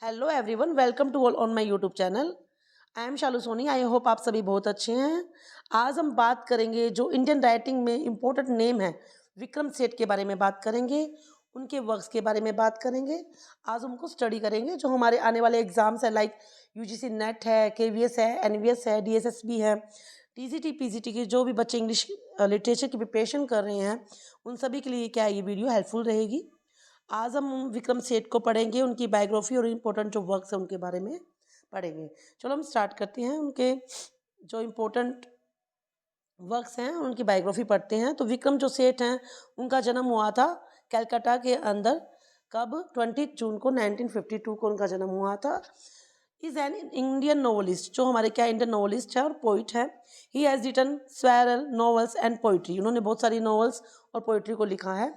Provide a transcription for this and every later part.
Hello everyone, welcome to all on my YouTube channel. I am Shalu Soni. I hope आप सभी बहुत अच्छे हैं। आज हम बात करेंगे जो इंडियन राइटिंग में इम्पोर्टेंट नेम है विक्रम सेठ के बारे में बात करेंगे, उनके वर्क्स के बारे में बात करेंगे। आज हमको स्टडी करेंगे जो हमारे आने वाले एग्जाम्स है, लाइक यूजीसी नेट है, केवीएस है, एनवीएस है, डीएसएसबी है, टीजीटी पीजीटी के जो भी बच्चे इंग्लिश लिटरेचर की प्रिपरेशन कर रहे हैं उन सभी के लिए क्या ये वीडियो हेल्पफुल रहेगी। आज हम विक्रम सेठ को पढ़ेंगे, उनकी बायोग्राफी और इम्पोर्टेंट जो वर्क्स हैं उनके बारे में पढ़ेंगे। चलो हम स्टार्ट करते हैं, उनके जो इम्पोर्टेंट वर्क्स हैं उनकी बायोग्राफी पढ़ते हैं। तो विक्रम जो सेठ हैं उनका जन्म हुआ था कलकत्ता के अंदर। कब? 20 जून को 1952 को उनका जन्म हुआ था। इज एन इंडियन नोवेलिस्ट, जो हमारे क्या इंडियन नोवेलिस्ट है और पोइट है। He has written several novels and poetry. उन्होंने बहुत सारी नॉवेल्स और पोइट्री को लिखा है।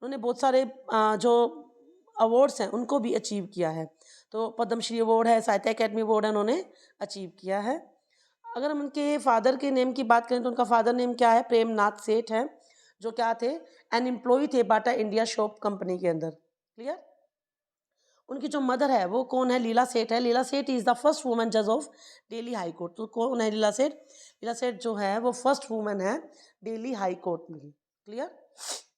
उन्होंने बहुत सारे जो अवार्ड्स हैं उनको भी अचीव किया है। तो पद्मश्री अवार्ड है, साहित्य अकेडमी अवार्ड है, उन्होंने अचीव किया है। अगर हम उनके फादर के नेम की बात करें तो उनका फादर नेम क्या है? प्रेमनाथ सेठ है, जो क्या थे? एन एम्प्लॉय थे बाटा इंडिया शॉप कंपनी के अंदर। क्लियर? उनकी जो मदर है वो कौन है? लीला सेठ है। लीला सेठ इज द फर्स्ट वुमन जज ऑफ दिल्ली हाई कोर्ट। तो कौन है लीला सेठ? लीला सेठ जो है वो फर्स्ट वुमन है दिल्ली हाई कोर्ट में। क्लियर?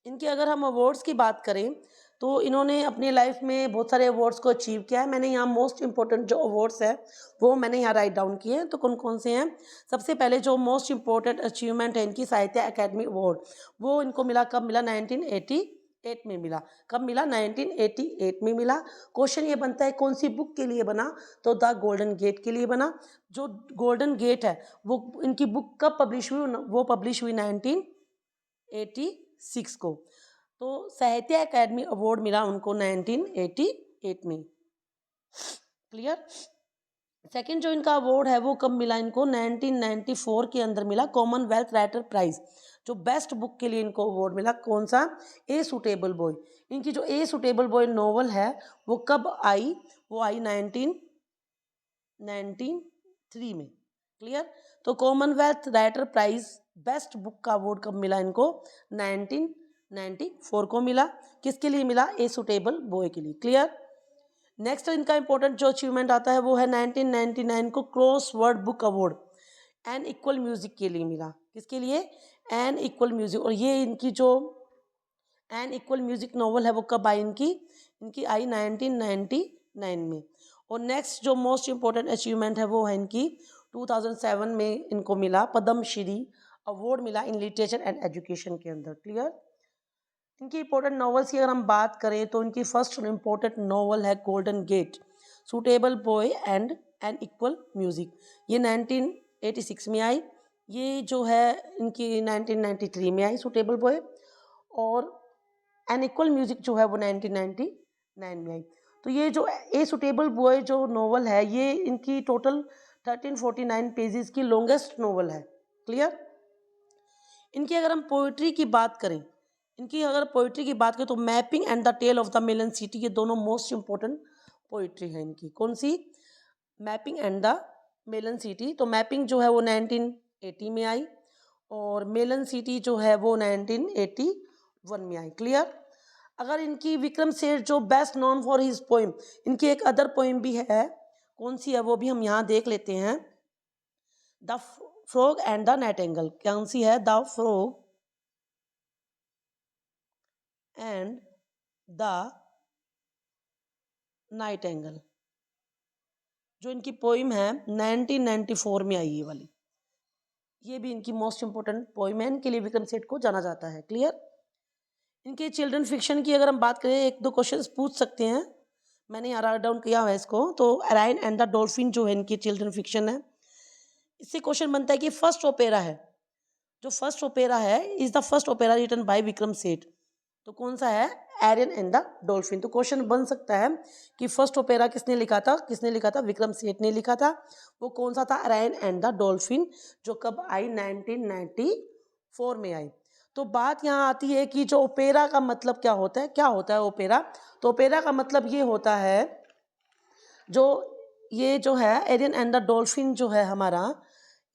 इनके अगर हम अवार्ड्स की बात करें तो इन्होंने अपनी लाइफ में बहुत सारे अवार्ड्स को अचीव किया है। मैंने यहाँ मोस्ट इंपॉर्टेंट जो अवार्ड्स हैं वो मैंने यहाँ राइट डाउन किए हैं। तो कौन कौन से हैं? सबसे पहले जो मोस्ट इंपॉर्टेंट अचीवमेंट है इनकी, साहित्य अकेडमी अवार्ड, वो इनको मिला। कब मिला? 1988 में मिला। कब मिला? 1988 में मिला। क्वेश्चन ये बनता है कौन सी बुक के लिए बना? तो द गोल्डन गेट के लिए बना। जो गोल्डन गेट है वो इनकी बुक कब पब्लिश हुई? वो पब्लिश हुई 1986 को। तो साहित्य अकेडमी अवार्ड मिला उनको 1988 में। क्लियर? सेकंड जो इनका अवार्ड है वो कब मिला इनको? 1994 के अंदर मिला, कॉमनवेल्थ राइटर प्राइज। जो बेस्ट बुक के लिए इनको अवार्ड मिला, कौन सा? A suitable boy. इनकी जो ए सुटेबल बॉय नॉवल है वो कब आई? वो आई 1993 में। क्लियर? तो Commonwealth writer prize best book का अवार्ड कब मिला इनको? 1994 को मिला। किसके लिए मिला? ए सुटेबल बॉय के लिए। क्लियर? नेक्स्ट इनका इंपॉर्टेंट जो अचीवमेंट आता है वो है 1999 को Crossword Book Award An Equal Music के लिए मिला। किसके लिए? An Equal Music. और ये इनकी जो एन इक्वल म्यूजिक नॉवल है वो कब आई इनकी? इनकी आई 1999 में। और नेक्स्ट जो मोस्ट इंपॉर्टेंट अचीवमेंट है वो है इनकी 2007 में इनको मिला पद्मश्री अवार्ड मिला इन लिटरेचर एंड एजुकेशन के अंदर। क्लियर? इनकी इंपॉर्टेंट नॉवेल्स की अगर हम बात करें तो इनकी फर्स्ट इंपॉर्टेंट नॉवल है Golden Gate, Suitable Boy and An Equal Music. ये 1986 में आई। ये जो है इनकी 1993 में आई सूटेबल बॉय। और एन इक्वल म्यूजिक जो है वो 1999 में आई। तो ये जो ए सुटेबल बॉय जो नॉवल है ये इनकी टोटल 1349 पेजेस की लॉन्गेस्ट नॉवल है। क्लियर? इनकी अगर हम पोइट्री की बात करें, इनकी अगर पोइट्री की बात करें तो mapping and the tale of the melon city, ये दोनों मोस्ट इंपॉर्टेंट पोइट्री है इनकी। कौन सी? Mapping and the melon city. तो मैपिंग जो है वो 1980 में आई और मेलन सिटी जो है वो 1981 में आई। क्लियर? अगर इनकी विक्रम सेठ जो best known for his poem, इनकी एक अदर पोइम भी है। कौन सी है वो भी हम यहाँ देख लेते हैं। The frog and the Nightingale. कौन सी है? The frog and the Nightingale, जो इनकी पोइम है 1994 में आई ये वाली। ये भी इनकी मोस्ट इंपॉर्टेंट पोइम है, इनके लिए विक्रम सेठ को जाना जाता है। क्लियर? इनके चिल्ड्रन फिक्शन की अगर हम बात करें, एक दो क्वेश्चंस पूछ सकते हैं, मैंने यहाँ राइट डाउन किया हुआ है इसको। तो अराइन एंड द डॉल्फिन जो है इनकी चिल्ड्रन फिक्शन है। इससे क्वेश्चन बनता है कि फर्स्ट ओपेरा है, जो फर्स्ट ओपेरा है is the first opera written by Vikram Seth. तो कौन सा है? Arion and the Dolphin. तो क्वेश्चन बन सकता है कि फर्स्ट ओपेरा किसने लिखा था? किसने लिखा था? विक्रम सेठ ने लिखा था। वो कौन सा था? एरियन एंड द डॉल्फिन, जो कब आई? 1994 में आई। तो बात यहाँ आती है कि जो ओपेरा का मतलब क्या होता है? क्या होता है ओपेरा? तो ओपेरा का मतलब ये होता है, जो ये जो है एरियन एंड द डॉल्फिन जो है हमारा,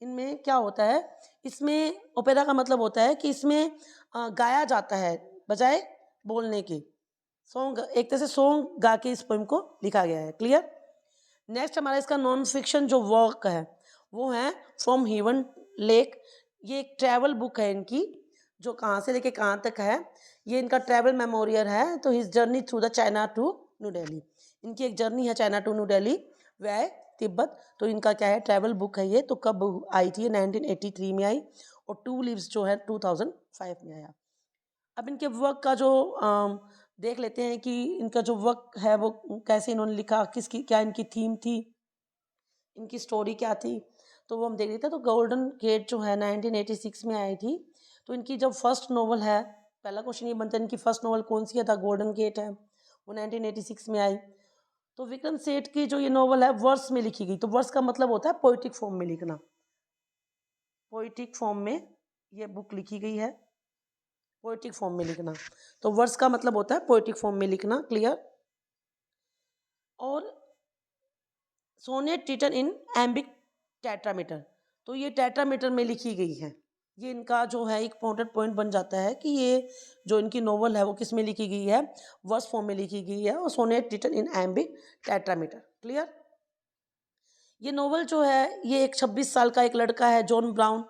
इनमें क्या होता है? इसमें ओपेरा का मतलब होता है कि इसमें गाया जाता है बजाय बोलने के। सॉन्ग, एक तरह से सॉन्ग गा के इस पोइम को लिखा गया है। क्लियर। नेक्स्ट हमारा इसका नॉन फिक्शन जो वर्क है वो है फ्रॉम हेवन लेक। ये एक ट्रैवल बुक है इनकी, जो कहाँ से लेके कहाँ तक है। ये इनका ट्रैवल मेमोरियल है। तो his journey through the China to New Delhi, इनकी एक जर्नी है China to New Delhi via Tibet. तो इनका क्या है, ट्रैवल बुक है ये। तो कब आई थी, 1983 में आई, और टू लीव्स जो है 2005 में आया। अब इनके वर्क का जो देख लेते हैं कि इनका जो वर्क है वो कैसे इन्होंने लिखा, किसकी क्या इनकी थीम थी, इनकी स्टोरी क्या थी, तो वो हम देख लेते हैं। तो गोल्डन गेट जो है 1986 में आई थी। तो इनकी जब फर्स्ट नॉवल है, पहला क्वेश्चन ये बनता है इनकी फर्स्ट नॉवल कौन सी है, था गोल्डन गेट है, वो 1986 में आई। तो विक्रम सेठ की जो ये नॉवल है वर्स में लिखी गई। तो वर्स का मतलब होता है पोइटिक फॉर्म में लिखना, पोइटिक फॉर्म में ये बुक लिखी गई है, पोइटिक फॉर्म में लिखना। तो वर्स का मतलब होता है पोइटिक फॉर्म में लिखना। क्लियर। और sonnet written in iambic tetrameter, तो ये टेट्रामीटर में लिखी गई है। ये इनका जो है एक इम्पोर्टेंट पॉइंट बन जाता है कि ये जो इनकी नॉवल है वो किस में लिखी गई है, वर्स फॉर्म में लिखी गई है, और sonnet written in iambic tetrameter. Clear. ये नॉवल जो है ये एक 26 साल का एक लड़का है जॉन ब्राउन,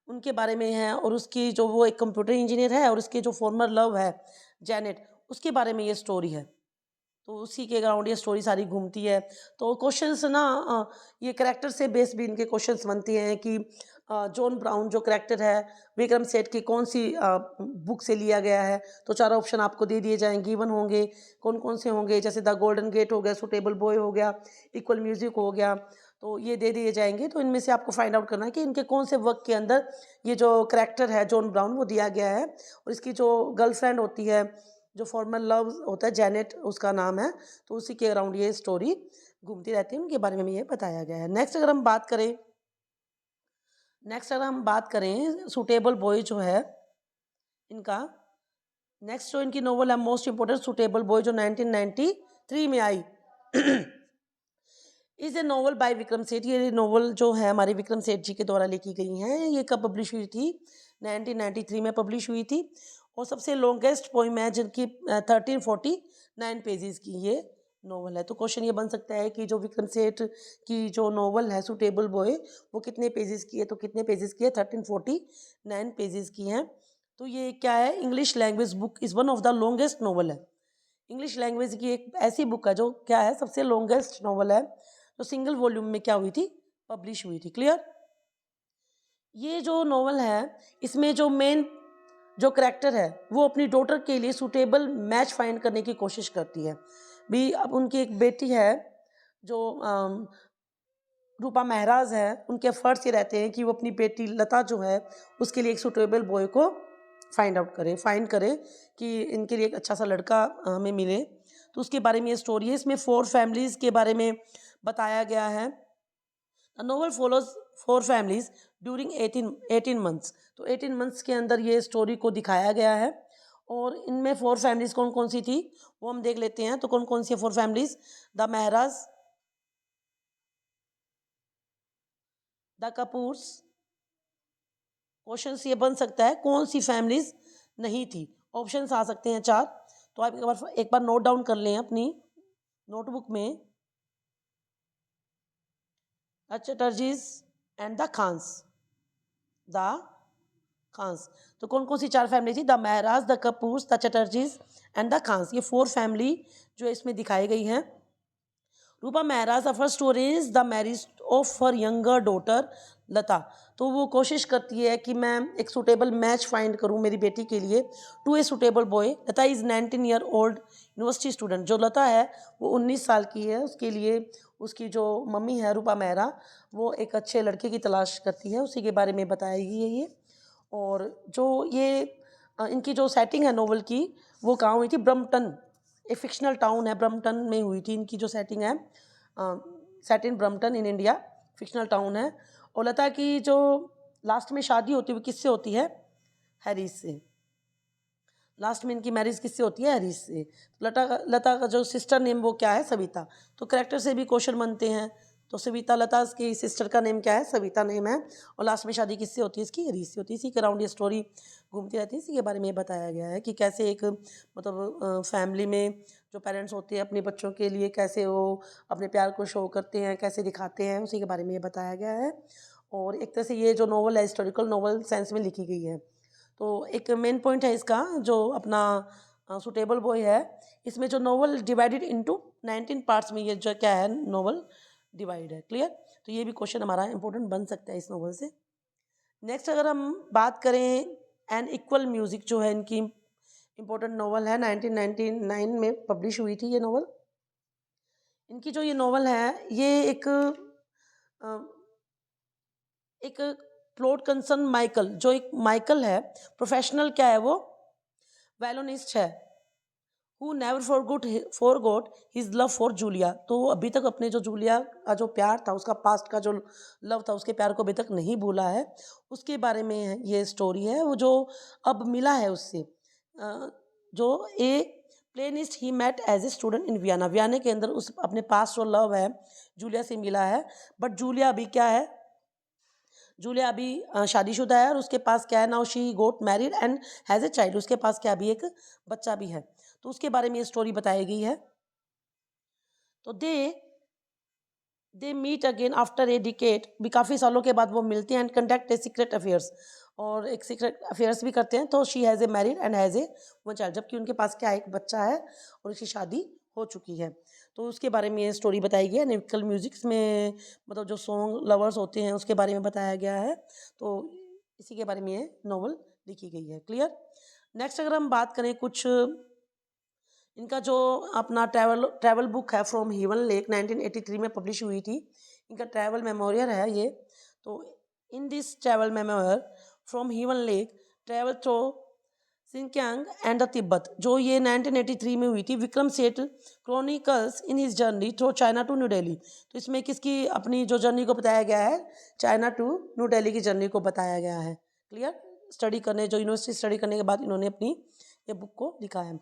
उनके बारे में है। और उसकी जो वो एक कंप्यूटर इंजीनियर है, और उसके जो फॉर्मर लव है जैनेट, उसके बारे में ये स्टोरी है। तो उसी के अराउंड ये स्टोरी सारी घूमती है। तो क्वेश्चंस ना ये कैरेक्टर से बेस भी इनके क्वेश्चंस बनते हैं कि जॉन ब्राउन जो कैरेक्टर है विक्रम सेठ की कौन सी बुक से लिया गया है। तो चार ऑप्शन आपको दे दिए जाएंगे, गिवन होंगे, कौन कौन से होंगे, जैसे द गोल्डन गेट हो गया, सुटेबल बॉय हो गया, इक्वल म्यूजिक हो गया, तो ये दे दिए जाएंगे। तो इनमें से आपको फाइंड आउट करना है कि इनके कौन से वर्क के अंदर ये जो कैरेक्टर है जॉन ब्राउन वो दिया गया है। और इसकी जो गर्लफ्रेंड होती है, जो फॉर्मल लव होता है जैनेट उसका नाम है, तो उसी के अराउंड ये स्टोरी घूमती रहती है, उनके बारे में ये बताया गया है। नेक्स्ट अगर हम बात करें सूटेबल बॉय जो है इनका, नेक्स्ट जो इनकी नोवेल है मोस्ट इंपोर्टेंट सूटेबल बॉय जो 1993 में आई is a novel by Vikram Seth. ये नोवेल जो है हमारे विक्रम सेठ जी के द्वारा लिखी गई हैं। ये कब पब्लिश हुई थी, 1993 में पब्लिश हुई थी। और सबसे लॉन्गेस्ट पोइम है जिनकी 1349 पेजेस की ये नोवेल है। तो क्वेश्चन ये बन सकता है कि जो विक्रम सेठ की जो नोवेल है सूटेबल बॉय वो कितने पेजेस की है, तो कितने पेजेस की है, 1349 पेजेस की हैं। तो ये क्या है, English language book is one of the longest novel है। इंग्लिश लैंग्वेज की एक ऐसी बुक है जो क्या है सबसे लॉन्गेस्ट नोवेल है, जो सिंगल वॉल्यूम में क्या हुई थी, पब्लिश हुई थी। क्लियर। ये जो नोवेल है इसमें जो मेन जो करेक्टर है वो अपनी डॉटर के लिए सूटेबल मैच फाइंड करने की कोशिश करती है भी। अब उनकी एक बेटी है जो रूपा महराज है, उनके एफर्ट्स ये रहते हैं कि वो अपनी बेटी लता जो है उसके लिए एक सूटेबल बॉय को फाइंड करे कि इनके लिए एक अच्छा सा लड़का हमें मिले। तो उसके बारे में ये स्टोरी है। इसमें 4 फैमिलीज़ के बारे में बताया गया है। The novel follows 4 families during 18 months. तो 18 मंथ्स के अंदर ये स्टोरी को दिखाया गया है। और इनमें 4 फैमिलीज कौन कौन सी थी वो हम देख लेते हैं। तो कौन कौन सी 4 families, the Mehras, the Kapoors. Question ये बन सकता है कौन सी फैमिलीज नहीं थी, ऑप्शंस आ सकते हैं 4। तो आप एक बार नोट डाउन कर लें अपनी नोटबुक में, the Chatterjis and the Khans. तो कौन कौन सी 4 फैमिली थी, the Mehras, the Kapoors, the Chatterjis and the Khans. ये 4 फैमिली जो इसमें दिखाई गई हैं। Rupa Mehra first to arrange the marriage of her younger daughter Lata. तो वो कोशिश करती है कि मैं एक सूटेबल मैच फाइंड करूं मेरी बेटी के लिए to a suitable boy. Lata is 19 year old university student. जो लता है वो 19 साल की है। उसके लिए उसकी जो मम्मी है रूपा मेहरा वो एक अच्छे लड़के की तलाश करती है, उसी के बारे में बताएगी ये। और जो ये इनकी जो सेटिंग है नोवेल की वो कहाँ हुई थी, ब्रम्पटन, एक फिक्शनल टाउन है ब्रम्पटन में हुई थी इनकी जो सेटिंग है। Set in Brampton in India, fictional town है। और लता की जो लास्ट में शादी होती है वो किससे होती है, हैरिस से। लास्ट में इनकी मैरिज किससे होती है, हैरिस से। लता का जो सिस्टर नेम वो क्या है, सविता। तो कैरेक्टर से भी क्वेश्चन बनते हैं। तो सविता, लता की सिस्टर का नेम क्या है, सविता नेम है। और लास्ट में शादी किससे होती है इसकी, हैरिस से होती है। इसी के अराउंड ये स्टोरी घूमती रहती हैं, इसी के बारे में ये बताया गया है कि कैसे एक मतलब फैमिली में जो पेरेंट्स होते हैं अपने बच्चों के लिए कैसे वो अपने प्यार को शो करते हैं, कैसे दिखाते हैं, उसी के बारे में ये बताया गया है। और एक तरह से ये जो नॉवल है हिस्टोरिकल नॉवल सेंस में लिखी गई है। तो एक मेन पॉइंट है इसका जो अपना सुटेबल बॉय है, इसमें जो नॉवल डिवाइडेड इनटू 19 पार्ट्स में ये जो क्या है नॉवल डिवाइड है। क्लियर? तो ये भी क्वेश्चन हमारा इंपॉर्टेंट बन सकता है इस नॉवल से। नेक्स्ट अगर हम बात करें एन इक्वल म्यूजिक जो है इनकी इम्पोर्टेंट नॉवल है, 1999 में पब्लिश हुई थी ये नॉवल। इनकी जो ये नॉवल है ये अ, एक प्लॉट कंसर्न माइकल, जो एक माइकल है प्रोफेशनल क्या है वो वैलोनिस्ट है, who never forgot his love for Julia. तो वो अभी तक अपने जो जूलिया का जो प्यार था, उसका पास्ट का जो लव था, उसके प्यार को अभी तक नहीं भूला है। उसके बारे में ये स्टोरी है, वो जो अब मिला है उससे जो a pianist he met as a student in Vienna. Vienna के अंदर उस अपने पास्ट जो लव है जूलिया से मिला है, बट जूलिया अभी क्या है, जूलिया अभी शादीशुदा है और उसके पास क्या है, now she goat married and has a child, उसके पास क्या अभी एक बच्चा भी है। तो उसके बारे में ये स्टोरी बताई गई है। तो they meet again after a decade, भी काफ़ी सालों के बाद वो मिलते हैं, and conduct a secret affairs, और एक सीक्रेट अफेयर्स भी करते हैं। तो she has a married and has a one child, जबकि उनके पास क्या एक बच्चा है और उसकी शादी हो चुकी है। तो उसके बारे में ये स्टोरी बताई गई है। निकल म्यूजिक्स में मतलब जो सॉन्ग लवर्स होते हैं उसके बारे में बताया गया है। तो इसी के बारे में ये नॉवल लिखी गई है। क्लियर? नेक्स्ट अगर हम बात करें कुछ इनका जो अपना ट्रैवल बुक है फ्रॉम हेवन लेक 1983 में पब्लिश हुई थी। इनका ट्रैवल मेमोरियल है ये। तो in this travel memorial from Heaven Lake travel through Sinkiang and the Tibet, जो ये 1983 में हुई थी, Vikram Seth chronicles in his journey through China to New Delhi. तो इसमें किसकी अपनी जो जर्नी को बताया गया है, चाइना टू न्यू दिल्ली की जर्नी को बताया गया है। क्लियर? स्टडी करने जो यूनिवर्सिटी स्टडी करने के बाद इन्होंने अपनी ये बुक को लिखा है।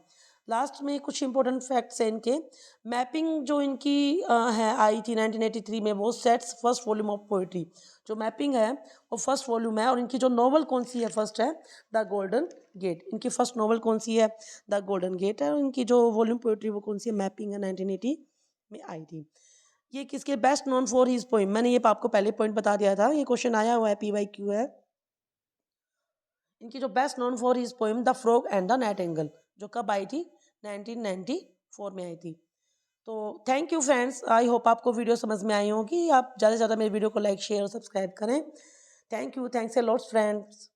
लास्ट में कुछ इंपॉर्टेंट फैक्ट्स हैं इनके। मैपिंग जो इनकी है आई थी 1983 में, वो sets first volume of poetry. जो मैपिंग है वो फर्स्ट वॉल्यूम है। और इनकी जो नॉवल कौन सी है, फर्स्ट है द गोल्डन गेट। इनकी फर्स्ट नॉवल कौन सी है, द गोल्डन गेट है। और इनकी जो वॉल्यूम पोइट्री वो कौन सी है, मैपिंग है, 1980 में आई थी। ये किसके best known for his poem, मैंने ये आपको पहले पॉइंट बता दिया था, ये क्वेश्चन आया हुआ है, PYQ है। इनकी जो best known for his poem the frog and the night angle, जो कब आई थी, 1994 में आई थी। तो thank you friends, I hope आपको वीडियो समझ में आई होगी। आप ज़्यादा से ज़्यादा मेरे वीडियो को लाइक शेयर और सब्सक्राइब करें। Thank you, thanks A lots friends.